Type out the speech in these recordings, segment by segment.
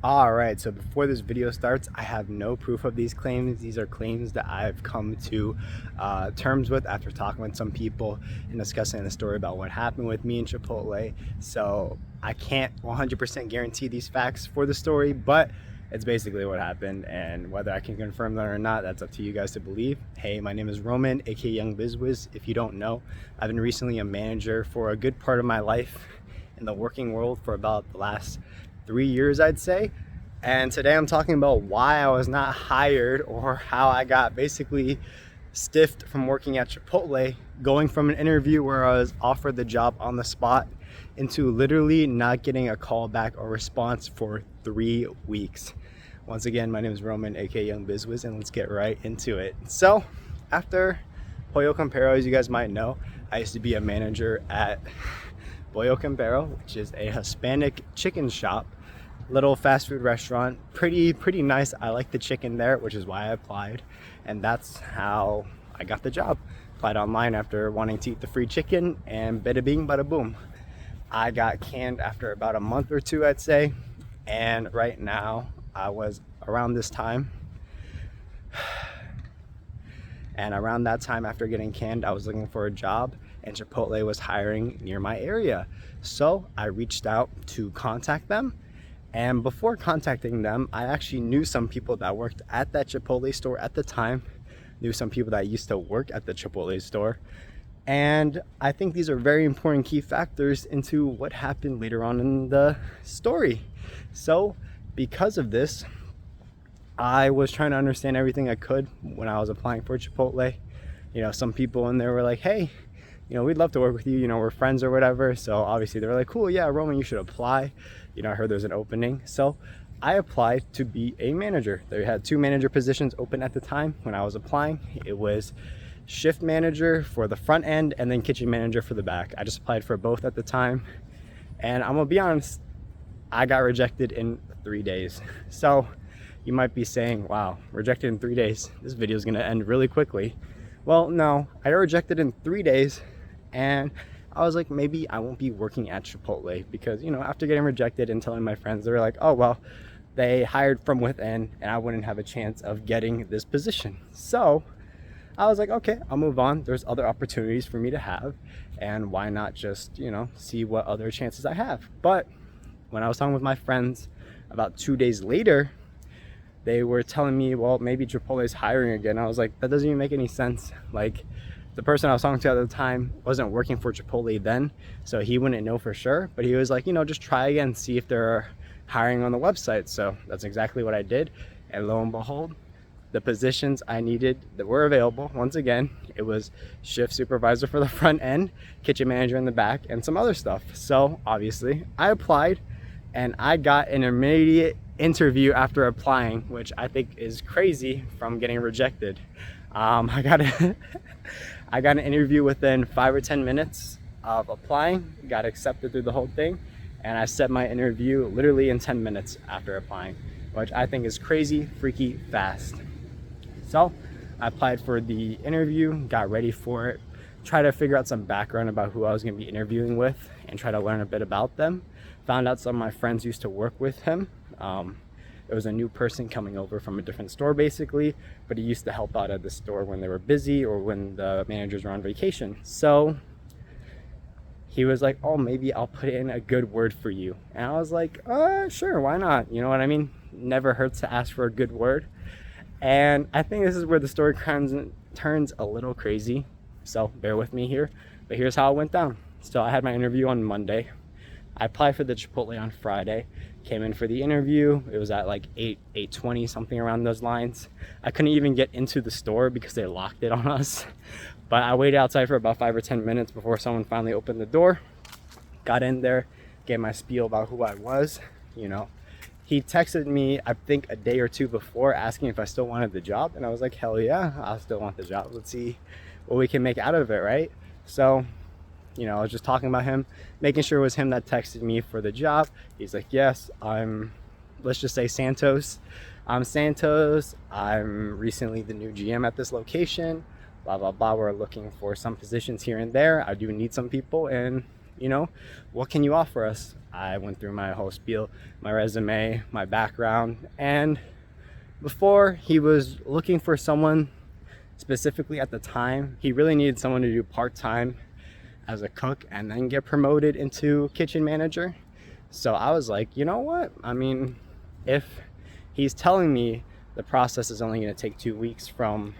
All right, so before this video starts, I have no proof of these claims. These are claims that I've come to terms with after talking with some people and discussing the story about what happened with me in Chipotle. So I can't 100% guarantee these facts for the story, but it's basically what happened, and whether I can confirm that or not, that's up to you guys to believe. Hey, my name is Roman, aka Young BizWiz. If you don't know, I've been recently a manager for a good part of my life in the working world for about the last 3 years, I'd say. And today I'm talking about why I was not hired, or how I got basically stiffed from working at Chipotle, going from an interview where I was offered the job on the spot into literally not getting a call back or response for 3 weeks. Once again, my name is Roman, aka Young BizWiz, and let's get right into it. So after Pollo Campero, as you guys might know, I used to be a manager at Pollo Campero, which is a Hispanic chicken shop, little fast food restaurant. Pretty nice. I like the chicken there, which is why I applied, and that's how I got the job. Applied online after wanting to eat the free chicken, and bada bing bada boom, I got canned after about a month or two, I'd say. And right now, I was around this time, and around that time after getting canned, I was looking for a job, and Chipotle was hiring near my area. So I reached out to contact them. And before contacting them, I actually knew some people that worked at that Chipotle store at the time, knew some people that used to work at the Chipotle store. And I think these are very important key factors into what happened later on in the story. So because of this, I was trying to understand everything I could when I was applying for Chipotle. Some people in there were like, hey, we'd love to work with you, we're friends or whatever. So obviously they were like, cool, yeah, Roman, you should apply. I heard there's an opening. So I applied to be a manager. They had 2 manager positions open at the time when I was applying. It was shift manager for the front end and then kitchen manager for the back. I just applied for both at the time. And I'm gonna be honest, I got rejected in 3 days. So you might be saying, wow, rejected in 3 days. This video is gonna end really quickly. Well, no, I got rejected in 3 days, and I was like, maybe I won't be working at Chipotle, because after getting rejected and telling my friends, they were like, oh well, they hired from within and I wouldn't have a chance of getting this position. So I was like, okay, I'll move on. There's other opportunities for me to have, and why not just see what other chances I have. But when I was talking with my friends about 2 days later, they were telling me, well, maybe Chipotle is hiring again. I was like, that doesn't even make any sense. Like, the person I was talking to at the time wasn't working for Chipotle then, so he wouldn't know for sure. But he was like, just try again, see if they're hiring on the website. So that's exactly what I did. And lo and behold, the positions I needed that were available, once again, it was shift supervisor for the front end, kitchen manager in the back, and some other stuff. So obviously I applied, and I got an immediate interview after applying, which I think is crazy from getting rejected. I got an interview within 5 or 10 minutes of applying, got accepted through the whole thing, and I set my interview literally in 10 minutes after applying, which I think is crazy, freaky fast. So I applied for the interview, got ready for it, tried to figure out some background about who I was going to be interviewing with, and try to learn a bit about them. Found out some of my friends used to work with him. It was a new person coming over from a different store basically, but he used to help out at the store when they were busy or when the managers were on vacation. So he was like, oh, maybe I'll put in a good word for you. And I was like, sure, why not? You know what I mean? Never hurts to ask for a good word. And I think this is where the story turns a little crazy, so bear with me here. But here's how it went down. So I had my interview on Monday. I applied for the Chipotle on Friday, came in for the interview. It was at like 8:20, something around those lines. I couldn't even get into the store because they locked it on us. But I waited outside for about 5 or 10 minutes before someone finally opened the door. Got in there, gave my spiel about who I was. He texted me, I think a day or two before, asking if I still wanted the job. And I was like, hell yeah, I still want the job. Let's see what we can make out of it, right? So I was just talking about him, making sure it was him that texted me for the job. He's like, yes, let's just say Santos. I'm Santos. I'm recently the new GM at this location. Blah, blah, blah. We're looking for some positions here and there. I do need some people. And, what can you offer us? I went through my whole spiel, my resume, my background, and before he was looking for someone specifically at the time, he really needed someone to do part-time as a cook and then get promoted into kitchen manager. So I was like, you know what? I mean, if he's telling me the process is only going to take 2 weeks from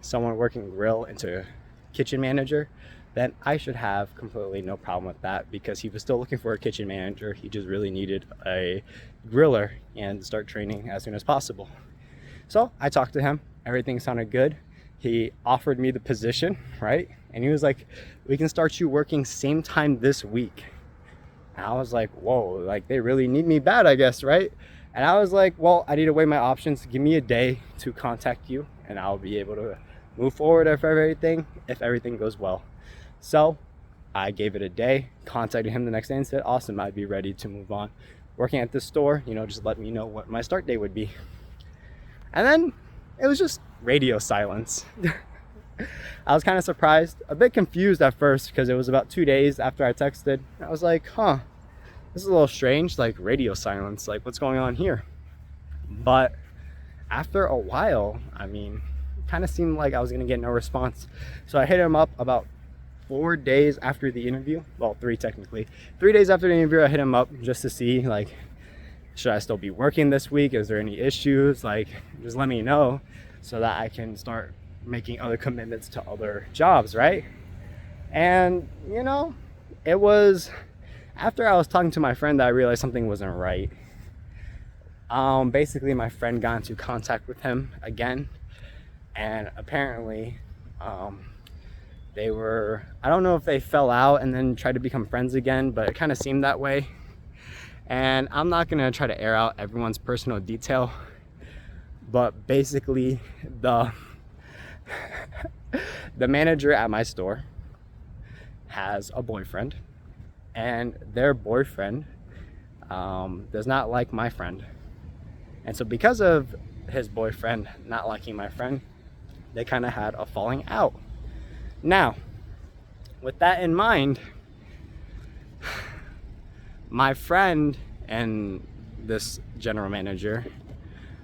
someone working grill into kitchen manager, then I should have completely no problem with that, because he was still looking for a kitchen manager. He just really needed a griller and start training as soon as possible. So I talked to him, everything sounded good. He offered me the position, right? And he was like, we can start you working same time this week. And I was like, whoa, like they really need me bad, I guess, right? And I was like, well, I need to weigh my options. Give me a day to contact you and I'll be able to move forward if everything goes well. So I gave it a day, contacted him the next day and said, awesome, I'd be ready to move on working at this store, just let me know what my start date would be. And then it was just radio silence. I was kind of surprised, a bit confused at first, because it was about 2 days after I texted. I was like, this is a little strange, like radio silence, like what's going on here? But after a while, I mean, it kind of seemed like I was gonna get no response. So I hit him up about 4 days after the interview, well, 3 technically. 3 days after the interview, I hit him up just to see, like, should I still be working this week? Is there any issues? Like, just let me know so that I can start making other commitments to other jobs, right? And, it was after I was talking to my friend that I realized something wasn't right. Basically, my friend got into contact with him again, and apparently, I don't know if they fell out and then tried to become friends again, but it kind of seemed that way. And I'm not gonna try to air out everyone's personal detail, but basically the manager at my store has a boyfriend, and their boyfriend does not like my friend. And so because of his boyfriend not liking my friend, they kind of had a falling out. Now, with that in mind, my friend and this general manager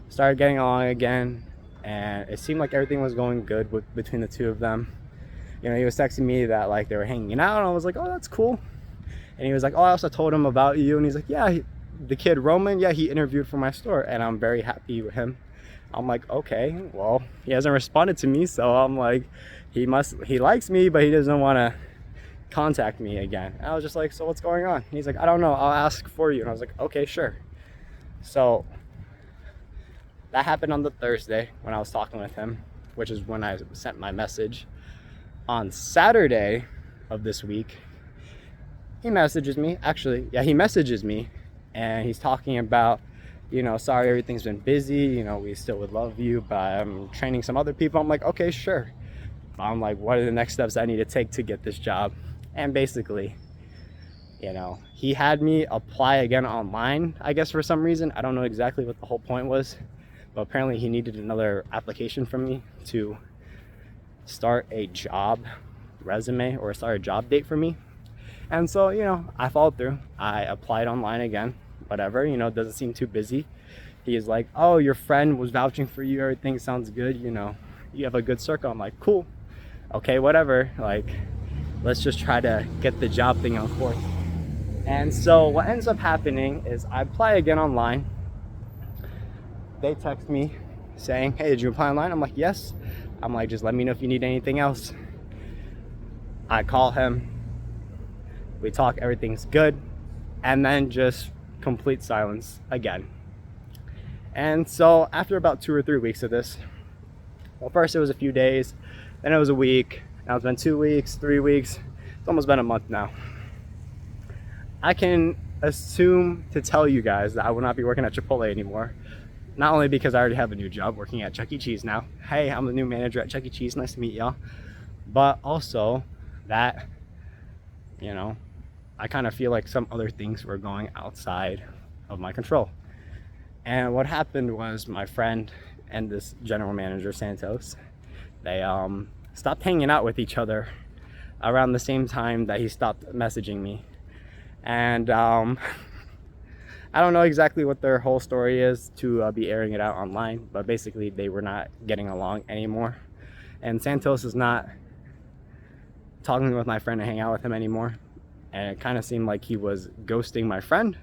started getting along again, and it seemed like everything was going good between the two of them. He was texting me that like they were hanging out, and I was like, oh, that's cool. And he was like, oh, I also told him about you. And he's like, yeah, the kid Roman, yeah, he interviewed for my store, and I'm very happy with him. I'm like, okay, well, he hasn't responded to me, so I'm like, he likes me, but he doesn't want to contact me again. And I was just like, so what's going on? And he's like, I don't know, I'll ask for you. And I was like, okay, sure. So that happened on the Thursday when I was talking with him, which is when I sent my message. On Saturday of this week, he messages me, and he's talking about, sorry, everything's been busy, we still would love you, but I'm training some other people. I'm like, okay, sure. I'm like, what are the next steps I need to take to get this job? And basically, he had me apply again online, I guess, for some reason. I don't know exactly what the whole point was, but apparently he needed another application from me to start a job resume or start a job date for me. And so, I followed through. I applied online again, whatever, it doesn't seem too busy. He is like, oh, your friend was vouching for you, everything sounds good, you have a good circle. I'm like, cool, okay, whatever, like, let's just try to get the job thing on course. And so what ends up happening is I apply again online. They text me saying, hey, did you apply online? I'm like, yes. I'm like, just let me know if you need anything else. I call him, we talk, everything's good, and then just complete silence again. And so after about 2 or 3 weeks of this, well, first it was a few days, then it was a week, now it's been 2 weeks, 3 weeks, it's almost been a month now. I can assume to tell you guys that I will not be working at Chipotle anymore. Not only because I already have a new job working at Chuck E. Cheese now. Hey, I'm the new manager at Chuck E. Cheese, nice to meet y'all. But also that, I kind of feel like some other things were going outside of my control. And what happened was my friend and this general manager, Santos, they stopped hanging out with each other around the same time that he stopped messaging me. And I don't know exactly what their whole story is to be airing it out online, but basically they were not getting along anymore. And Santos is not talking with my friend to hang out with him anymore. And it kind of seemed like he was ghosting my friend.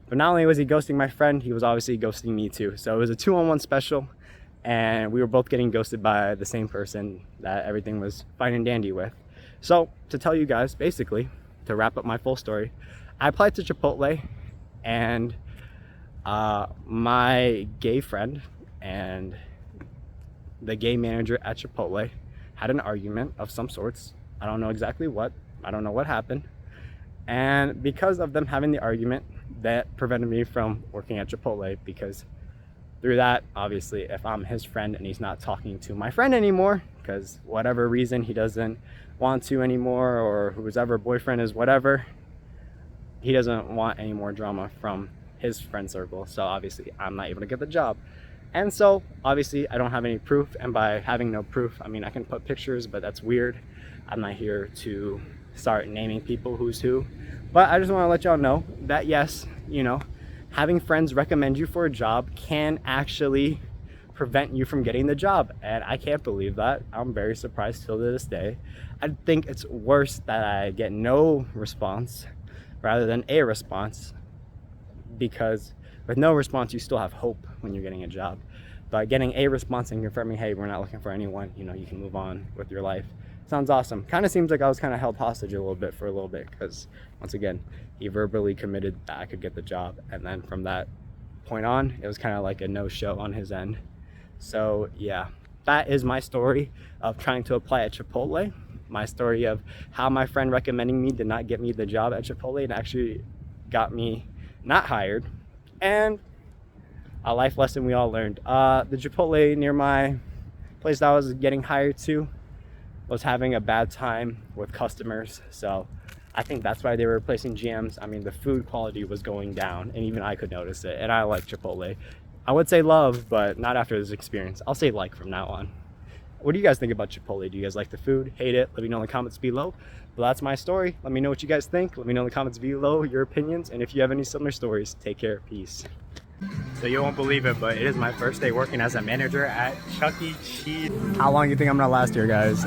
But not only was he ghosting my friend, he was obviously ghosting me too. So it was a 2-on-1 special, and we were both getting ghosted by the same person that everything was fine and dandy with. So to tell you guys, basically, to wrap up my full story, I applied to Chipotle, and my gay friend and the gay manager at Chipotle had an argument of some sorts. I don't know exactly what. I don't know what happened. And because of them having the argument, that prevented me from working at Chipotle, because through that, obviously, if I'm his friend and he's not talking to my friend anymore, because whatever reason he doesn't want to anymore, or whoever boyfriend is, whatever, he doesn't want any more drama from his friend circle. So obviously I'm not able to get the job. And so obviously I don't have any proof, and by having no proof, I mean, I can put pictures, but that's weird. I'm not here to start naming people who's who, but I just want to let y'all know that yes, you know, having friends recommend you for a job can actually prevent you from getting the job. And I can't believe that. I'm very surprised till to this day. I think it's worse that I get no response rather than a response, because with no response you still have hope when you're getting a job. But getting a response and confirming, hey, we're not looking for anyone, you know, you can move on with your life, sounds awesome. Kind of seems like I was kind of held hostage a little bit for a little bit, because once again, he verbally committed that I could get the job, and then from that point on, it was kind of like a no-show on his end. So yeah, that is my story of trying to apply at Chipotle. My story of how my friend recommending me did not get me the job at Chipotle and actually got me not hired. And a life lesson we all learned. The Chipotle near my place that I was getting hired to was having a bad time with customers. So I think that's why they were replacing GMs. I mean, the food quality was going down, and even I could notice it. And I like Chipotle. I would say love, but not after this experience. I'll say like from now on. What do you guys think about Chipotle? Do you guys like the food? Hate it? Let me know in the comments below. But that's my story. Let me know what you guys think. Let me know in the comments below your opinions. And if you have any similar stories, take care. Peace. So you won't believe it, but it is my first day working as a manager at Chuck E. Cheese. How long do you think I'm gonna last here, guys?